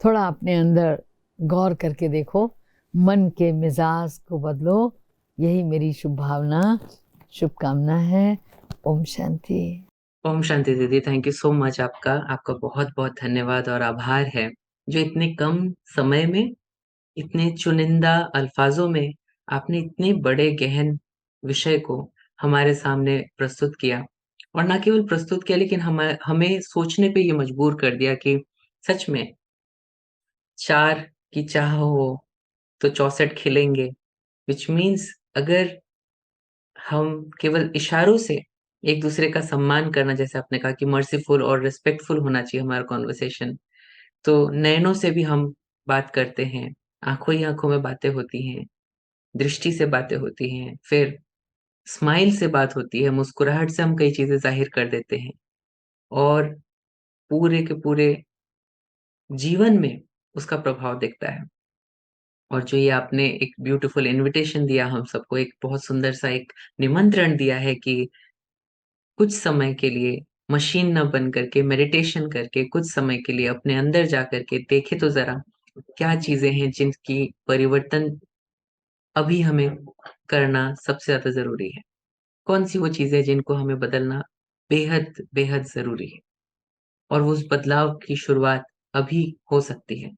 थोड़ा अपने अंदर गौर करके देखो, मन के मिजाज को बदलो। यही मेरी शुभ भावना, शुभकामना है। ओम शांति। ओम शांति दीदी, थैंक यू सो मच। आपका आपका बहुत बहुत धन्यवाद और आभार है, जो इतने कम समय में, इतने चुनिंदा अल्फाजों में आपने इतने बड़े गहन विषय को हमारे सामने प्रस्तुत किया। और ना केवल प्रस्तुत किया, लेकिन हमें सोचने पे ये मजबूर कर दिया कि सच में 4 की चाह हो तो 64 खिलेंगे। विच मीन्स अगर हम केवल इशारों से एक दूसरे का सम्मान करना, जैसे आपने कहा कि मर्सीफुल और रिस्पेक्टफुल होना चाहिए हमारा कॉन्वर्सेशन, तो नयनों से भी हम बात करते हैं, आंखों ही आंखों में बातें होती हैं, दृष्टि से बातें होती हैं, फिर स्माइल से बात होती है, मुस्कुराहट से हम कई चीजें जाहिर कर देते हैं, और पूरे के पूरे जीवन में उसका प्रभाव दिखता है। और जो ये आपने एक ब्यूटीफुल इनविटेशन दिया हम सबको, एक बहुत सुंदर सा एक निमंत्रण दिया है कि कुछ समय के लिए मशीन ना बन करके, मेडिटेशन करके कुछ समय के लिए अपने अंदर जा करके देखें तो ज़रा, क्या चीज़ें हैं जिनकी परिवर्तन अभी हमें करना सबसे ज़्यादा ज़रूरी है? कौन-सी वो चीज़ें हैं जिनको हमें बदलना बेहद, बेहद ज़रूरी है? और वो उस बदलाव की शुरुआत अभी हो सकती है।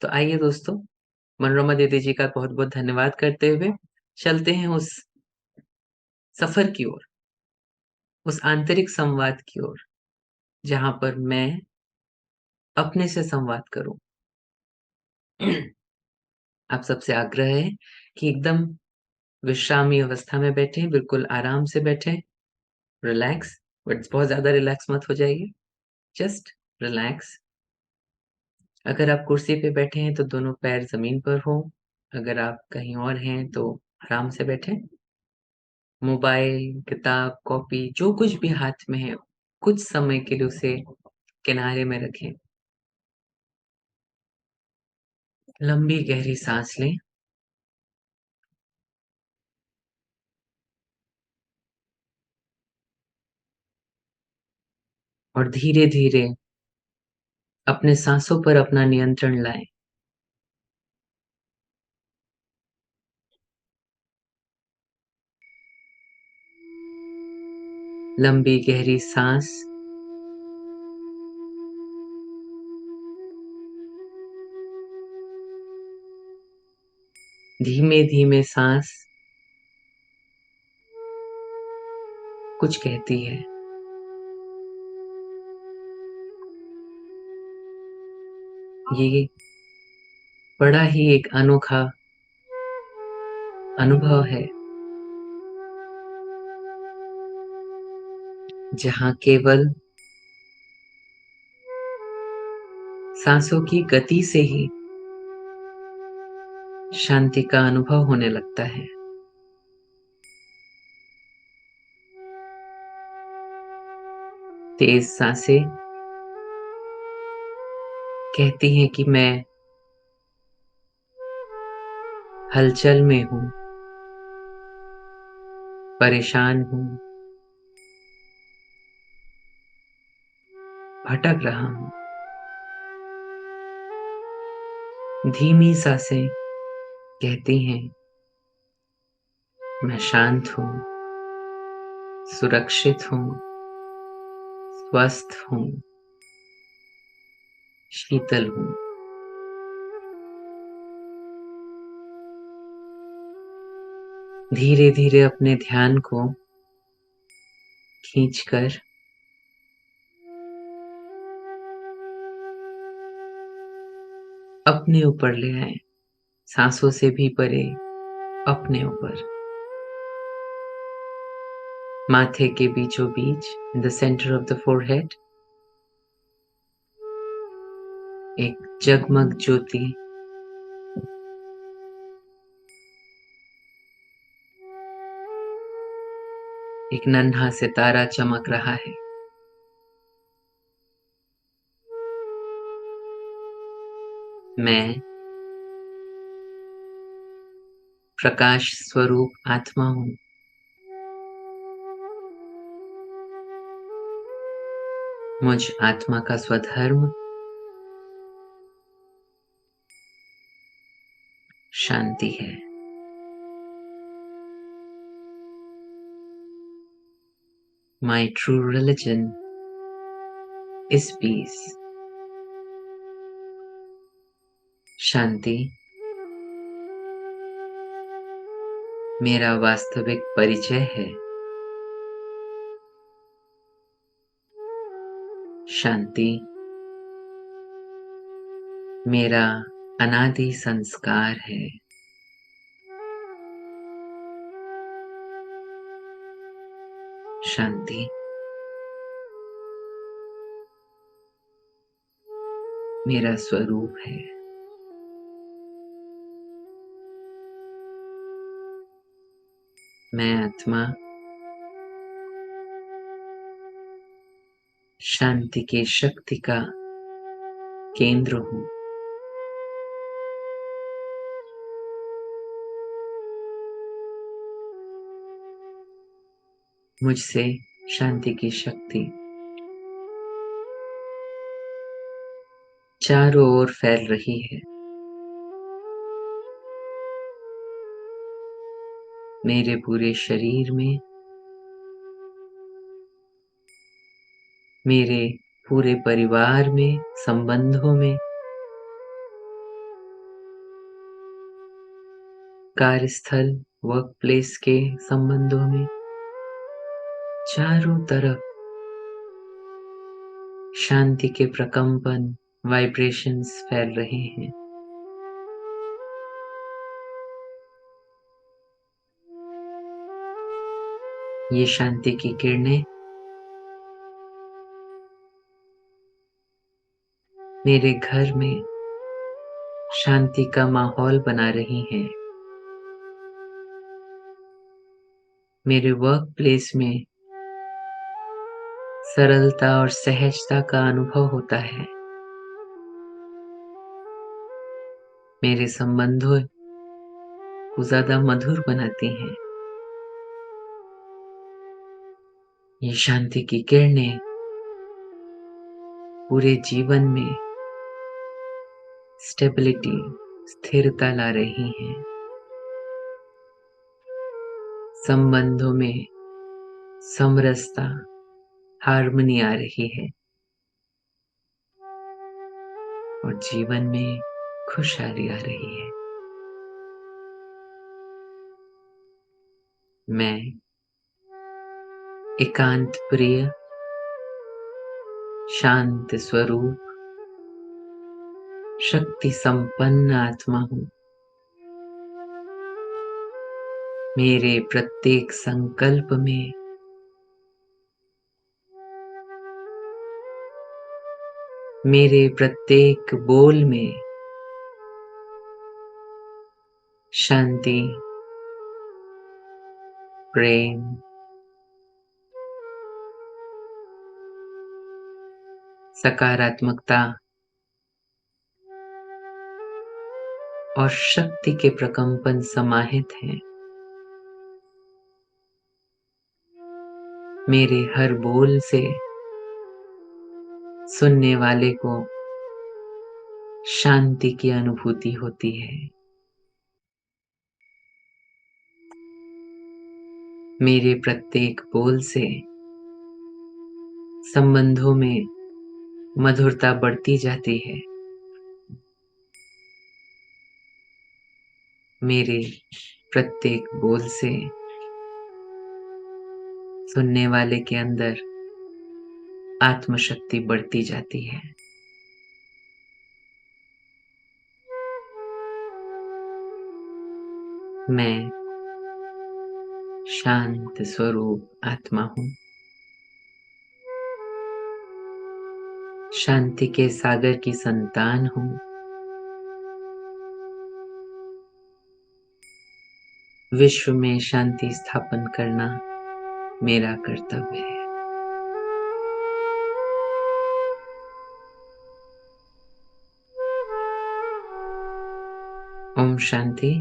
तो आइए दोस्तों, मनोरमा दीदी जी का बहुत-बहुत धन्यवाद करते हुए चलते हैं उस सफर की ओर, उस आंतरिक संवाद की ओर, जहाँ पर मैं अपने से संवाद करूँ। आप सबसे आग्रह है कि एकदम विश्रामी अवस्था में बैठें, बिल्कुल आराम से बैठें, रिलैक्स, बट बहुत ज़्यादा रिलैक्स मत हो जाइए, जस्ट रिलैक्स। अगर आप कुर्सी पे बैठे हैं तो दोनों पैर ज़मीन पर हों, अगर आप कहीं और हैं तो आराम से बैठें। मोबाइल, किताब, कॉपी जो कुछ भी हाथ में है, कुछ समय के लिए उसे किनारे में रखें। लंबी गहरी साँस लें और धीरे-धीरे अपने साँसों पर अपना नियंत्रण लाएँ। लंबी गहरी साँस धीमे-धीमे साँस कुछ कहती है। ये बड़ा ही एक अनोखा अनुभव है, जहाँ केवल साँसों की गति से ही शांति का अनुभव होने लगता है। तेज़ साँसें कहती हैं कि मैं हलचल में हूँ, परेशान हूँ, भटक रहा हूँ। धीमी साँसें कहती हैं, मैं शांत हूँ, सुरक्षित हूँ, स्वस्थ हूँ, शीतल हूँ। धीरे-धीरे अपने ध्यान को खींचकर अपने ऊपर ले आएँ, साँसों से भी परे अपने ऊपर। माथे के बीचों-बीच, in the centre of the forehead, एक जगमग ज्योति एक नन्हा सितारा चमक रहा है। मैं प्रकाश स्वरूप आत्मा हूँ। मुझ आत्मा का स्वधर्म शांति है। My true religion is peace. शांति मेरा वास्तविक परिचय है। शांति मेरा अनादि संस्कार है। शांति मेरा स्वरूप है। मैं आत्मा शांति की शक्ति का केंद्र हूँ। मुझसे शांति की शक्ति चारों ओर फैल रही है। मेरे पूरे शरीर में, मेरे पूरे परिवार में, संबंधों में, कार्यस्थल, वर्क प्लेस के संबंधों में, चारों तरफ शांति के प्रकंपन, वाइब्रेशंस फैल रहे हैं। ये शांति की किरणें मेरे घर में शांति का माहौल बना रही हैं। मेरे वर्क प्लेस में सरलता और सहजता का अनुभव होता है। मेरे संबंधों को ज़्यादा मधुर बनाती हैं। ये शांति की किरणें पूरे जीवन में स्टेबिलिटी, स्थिरता ला रही हैं। संबंधों में समरसता, हार्मनी आ रही है और जीवन में खुशहाली आ रही है। मैं एकांत प्रिय, शांत स्वरूप, शक्ति संपन्न आत्मा हूँ। मेरे प्रत्येक संकल्प में मेरे प्रत्येक बोल में शांति, प्रेम, सकारात्मकता और शक्ति के प्रकंपन समाहित हैं। मेरे हर बोल से सुनने वाले को शांति की अनुभूति होती है। मेरे प्रत्येक बोल से संबंधों में मधुरता बढ़ती जाती है। मेरे प्रत्येक बोल से सुनने वाले के अंदर आत्मशक्ति बढ़ती जाती है। मैं शांत स्वरूप आत्मा हूँ। शांति के सागर की संतान हूँ। विश्व में शांति स्थापन करना मेरा कर्तव्य है। ओम शांति।